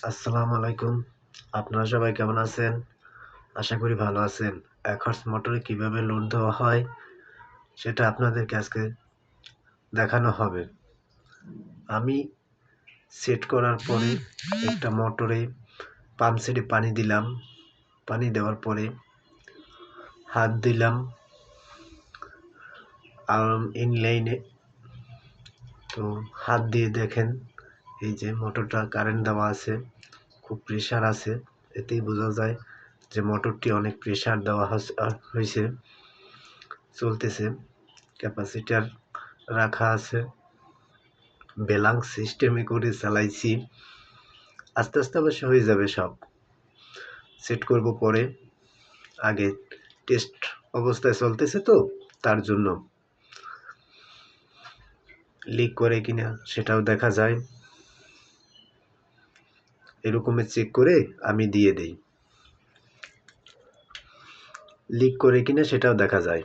আসসালামু আলাইকুম। আপনারা সবাই কেমন আছেন? আশা করি ভালো আছেন। অ্যাকর্স মোটরে কিভাবে লোড দেওয়া হয় সেটা আপনাদেরকে আজকে দেখানো হবে। আমি সেট করার পরে একটা মোটরে পাম্প সেটে পানি দিলাম। পানি দেওয়ার পরে হাত দিলাম ইনলাইনে। তো হাত দিয়ে দেখেন এই যে মোটরটা কারেন্ট দেওয়া আছে, খুব প্রেশার আছে। এতেই বোঝা যায় যে মোটরটি অনেক প্রেশার দেওয়া হয়েছে, চলতেছে। ক্যাপাসিটার রাখা আছে, ব্যালান্স সিস্টেমে করে চালাইছি। আস্তে আস্তে অবশ্য হয়ে যাবে সব। সেট করব পরে, আগে টেস্ট অবস্থায় চলতেছে তো তার জন্য। লিক করে কিনা সেটাও দেখা যায়, এরকমই চেক করে আমি দিয়ে দেই। লিক করে কিনা সেটাও দেখা যায়।